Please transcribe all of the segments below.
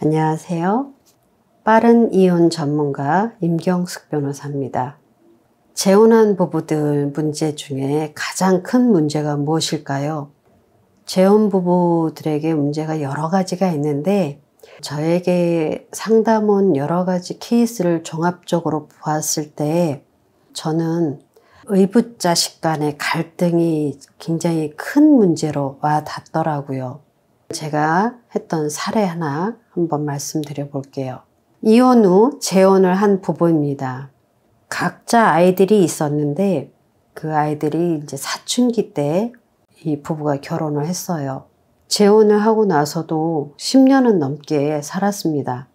안녕하세요. 빠른 이혼 전문가 임경숙 변호사입니다. 재혼한 부부들 문제 중에 가장 큰 문제가 무엇일까요? 재혼 부부들에게 문제가 여러 가지가 있는데 저에게 상담 온 여러 가지 케이스를 종합적으로 보았을 때 저는 의붓자식 간의 갈등이 굉장히 큰 문제로 와 닿더라고요. 제가 했던 사례 하나 한번 말씀드려 볼게요. 이혼 후 재혼을 한 부부입니다. 각자 아이들이 있었는데 그 아이들이 이제 사춘기 때 이 부부가 결혼을 했어요. 재혼을 하고 나서도 10년은 넘게 살았습니다.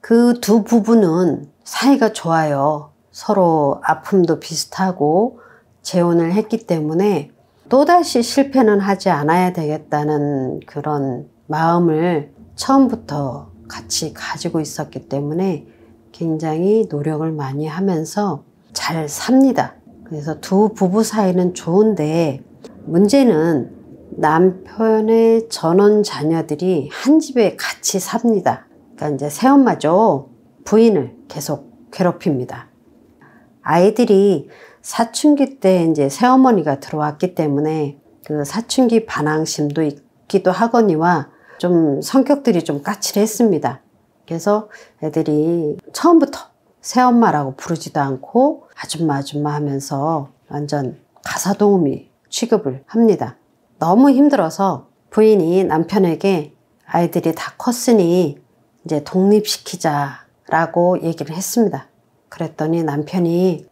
그 두 부부는 사이가 좋아요. 서로 아픔도 비슷하고 재혼을 했기 때문에 또다시 실패는 하지 않아야 되겠다는 그런 마음을 처음부터 같이 가지고 있었기 때문에 굉장히 노력을 많이 하면서 잘 삽니다. 그래서 두 부부 사이는 좋은데 문제는 남편의 전원 자녀들이 한 집에 같이 삽니다. 그러니까 이제 새엄마죠. 부인을 계속 괴롭힙니다. 아이들이 사춘기 때 이제 새어머니가 들어왔기 때문에 그 사춘기 반항심도 있기도 하거니와 좀 성격들이 좀 까칠했습니다. 그래서 애들이 처음부터 새엄마라고 부르지도 않고 아줌마 아줌마 하면서 완전 가사도우미 취급을 합니다. 너무 힘들어서 부인이 남편에게 아이들이 다 컸으니 이제 독립시키자라고 얘기를 했습니다. 그랬더니 남편이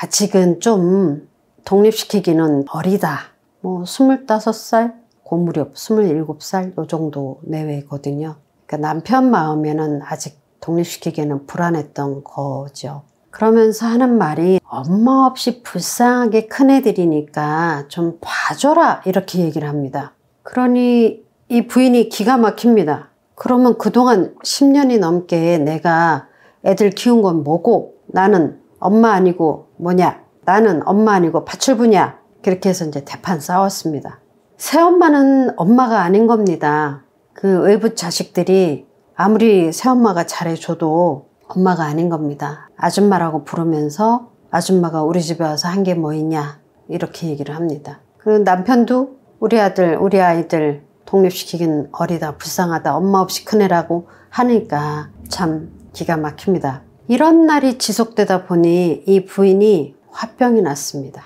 아직은 좀 독립시키기는 어리다. 뭐 25살, 그 무렵 27살 요 정도 내외거든요. 그러니까 남편 마음에는 아직 독립시키기는 불안했던 거죠. 그러면서 하는 말이 엄마 없이 불쌍하게 큰 애들이니까 좀 봐줘라 이렇게 얘기를 합니다. 그러니 이 부인이 기가 막힙니다. 그러면 그동안 10년이 넘게 내가 애들 키운 건 뭐고 나는 엄마 아니고 뭐냐? 나는 엄마 아니고 파출부냐? 그렇게 해서 이제 대판 싸웠습니다. 새엄마는 엄마가 아닌 겁니다. 그 외부 자식들이 아무리 새엄마가 잘해줘도 엄마가 아닌 겁니다. 아줌마라고 부르면서 아줌마가 우리 집에 와서 한 게 뭐 있냐? 이렇게 얘기를 합니다. 그리고 남편도 우리 아이들 독립시키긴 어리다, 불쌍하다, 엄마 없이 큰애라고 하니까 참 기가 막힙니다. 이런 날이 지속되다 보니 이 부인이 화병이 났습니다.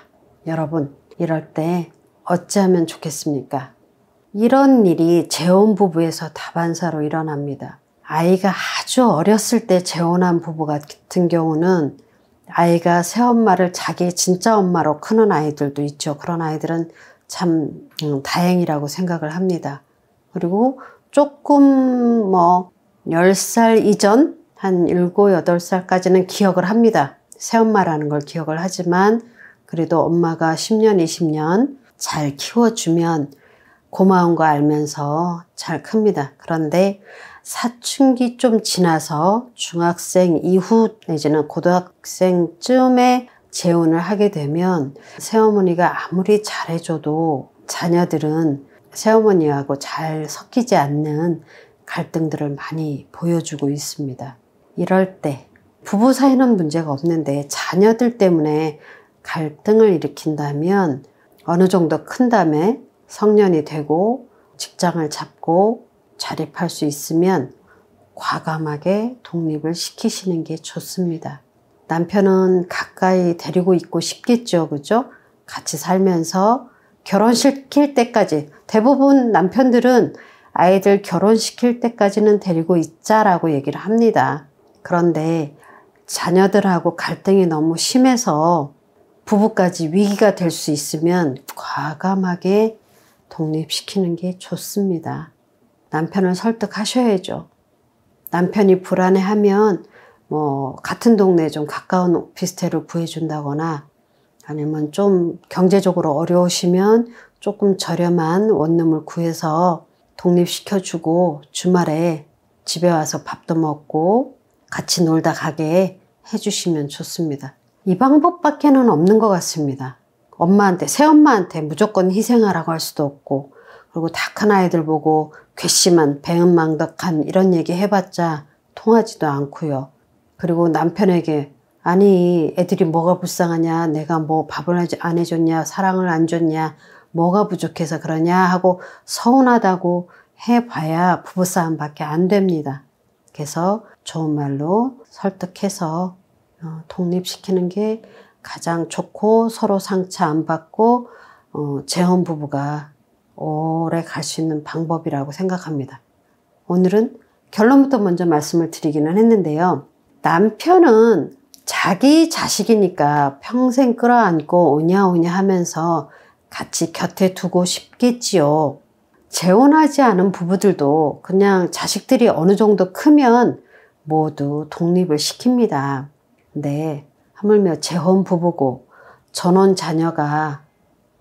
여러분, 이럴 때 어찌하면 좋겠습니까? 이런 일이 재혼 부부에서 다반사로 일어납니다. 아이가 아주 어렸을 때 재혼한 부부 같은 경우는 아이가 새엄마를 자기 진짜 엄마로 크는 아이들도 있죠. 그런 아이들은 참 다행이라고 생각을 합니다. 그리고 조금 뭐 10살 이전 한 7, 8살까지는 기억을 합니다. 새엄마라는 걸 기억을 하지만 그래도 엄마가 10년, 20년 잘 키워주면 고마운 거 알면서 잘 큽니다. 그런데 사춘기 좀 지나서 중학생 이후 내지는 고등학생쯤에 재혼을 하게 되면 새어머니가 아무리 잘해줘도 자녀들은 새어머니하고 잘 섞이지 않는 갈등들을 많이 보여주고 있습니다. 이럴 때 부부 사이는 문제가 없는데 자녀들 때문에 갈등을 일으킨다면 어느 정도 큰 다음에 성년이 되고 직장을 잡고 자립할 수 있으면 과감하게 독립을 시키시는 게 좋습니다. 남편은 가까이 데리고 있고 싶겠죠, 그죠? 같이 살면서 결혼시킬 때까지 대부분 남편들은 아이들 결혼시킬 때까지는 데리고 있자라고 얘기를 합니다. 그런데 자녀들하고 갈등이 너무 심해서 부부까지 위기가 될 수 있으면 과감하게 독립시키는 게 좋습니다. 남편을 설득하셔야죠. 남편이 불안해하면 뭐 같은 동네에 좀 가까운 오피스텔을 구해준다거나 아니면 좀 경제적으로 어려우시면 조금 저렴한 원룸을 구해서 독립시켜주고 주말에 집에 와서 밥도 먹고 같이 놀다 가게 해주시면 좋습니다. 이 방법밖에는 없는 것 같습니다. 엄마한테, 새엄마한테 무조건 희생하라고 할 수도 없고 그리고 다 큰 아이들 보고 괘씸한 배은망덕한 이런 얘기 해봤자 통하지도 않고요. 그리고 남편에게 아니 애들이 뭐가 불쌍하냐, 내가 뭐 밥을 안 해줬냐, 사랑을 안 줬냐, 뭐가 부족해서 그러냐 하고 서운하다고 해봐야 부부싸움밖에 안 됩니다. 그래서 좋은 말로 설득해서 독립시키는 게 가장 좋고 서로 상처 안 받고 재혼 부부가 오래 갈 수 있는 방법이라고 생각합니다. 오늘은 결론부터 먼저 말씀을 드리기는 했는데요. 남편은 자기 자식이니까 평생 끌어안고 오냐오냐 하면서 같이 곁에 두고 싶겠지요. 재혼하지 않은 부부들도 그냥 자식들이 어느 정도 크면 모두 독립을 시킵니다. 근데 하물며 재혼 부부고 전원 자녀가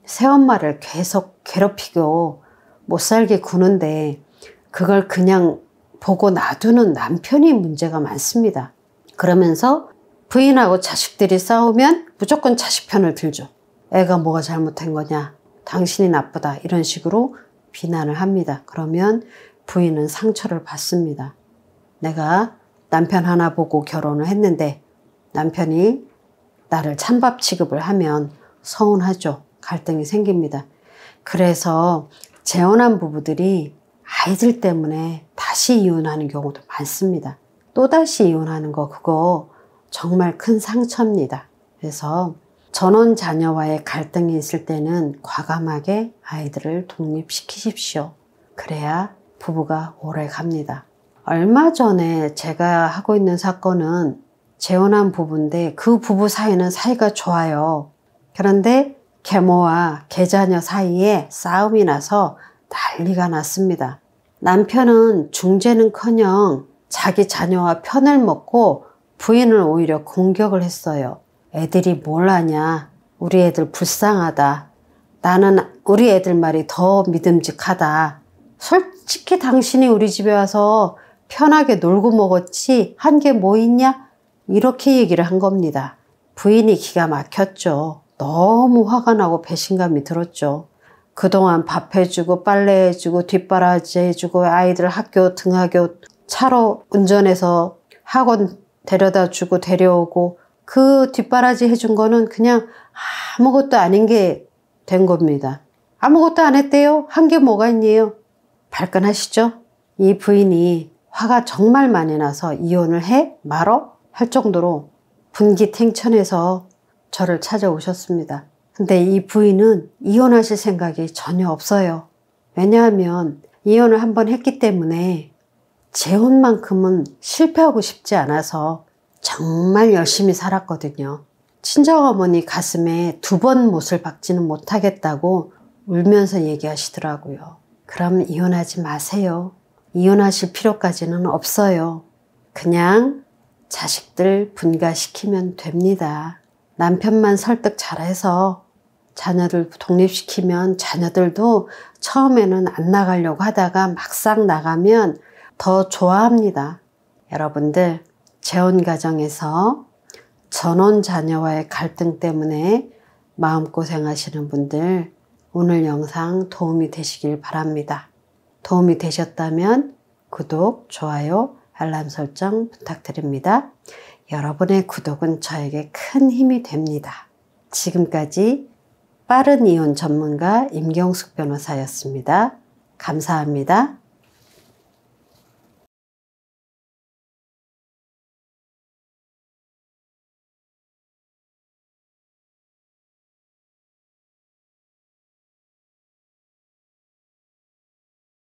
새엄마를 계속 괴롭히고 못 살게 구는데 그걸 그냥 보고 놔두는 남편이 문제가 많습니다. 그러면서 부인하고 자식들이 싸우면 무조건 자식 편을 들죠. 애가 뭐가 잘못한 거냐, 당신이 나쁘다, 이런 식으로 비난을 합니다. 그러면 부인은 상처를 받습니다. 내가 남편 하나 보고 결혼을 했는데 남편이 나를 찬밥 취급을 하면 서운하죠. 갈등이 생깁니다. 그래서 재혼한 부부들이 아이들 때문에 다시 이혼하는 경우도 많습니다. 또다시 이혼하는 거 그거 정말 큰 상처입니다. 그래서 전원 자녀와의 갈등이 있을 때는 과감하게 아이들을 독립시키십시오. 그래야 부부가 오래 갑니다. 얼마 전에 제가 하고 있는 사건은 재혼한 부부인데 그 부부 사이는 사이가 좋아요. 그런데 계모와 계자녀 사이에 싸움이 나서 난리가 났습니다. 남편은 중재는커녕 자기 자녀와 편을 먹고 부인을 오히려 공격을 했어요. 애들이 뭘 아냐, 우리 애들 불쌍하다, 나는 우리 애들 말이 더 믿음직하다, 솔직히 당신이 우리 집에 와서 편하게 놀고 먹었지 한 게 뭐 있냐, 이렇게 얘기를 한 겁니다. 부인이 기가 막혔죠. 너무 화가 나고 배신감이 들었죠. 그동안 밥 해주고 빨래 해주고 뒷바라지 해주고 아이들 학교 등하교 차로 운전해서 학원 데려다 주고 데려오고 그 뒷바라지 해준 거는 그냥 아무것도 아닌 게 된 겁니다. 아무것도 안 했대요? 한 게 뭐가 있니요? 발끈하시죠? 이 부인이 화가 정말 많이 나서 이혼을 해? 말어? 할 정도로 분기탱천해서 저를 찾아오셨습니다. 근데 이 부인은 이혼하실 생각이 전혀 없어요. 왜냐하면 이혼을 한번 했기 때문에 재혼만큼은 실패하고 싶지 않아서 정말 열심히 살았거든요. 친정어머니 가슴에 2번 못을 박지는 못하겠다고 울면서 얘기하시더라고요. 그럼 이혼하지 마세요. 이혼하실 필요까지는 없어요. 그냥 자식들 분가시키면 됩니다. 남편만 설득 잘해서 자녀들 독립시키면 자녀들도 처음에는 안 나가려고 하다가 막상 나가면 더 좋아합니다. 여러분들 재혼 가정에서 전원 자녀와의 갈등 때문에 마음고생하시는 분들 오늘 영상 도움이 되시길 바랍니다. 도움이 되셨다면 구독, 좋아요, 알람 설정 부탁드립니다. 여러분의 구독은 저에게 큰 힘이 됩니다. 지금까지 빠른 이혼 전문가 임경숙 변호사였습니다. 감사합니다.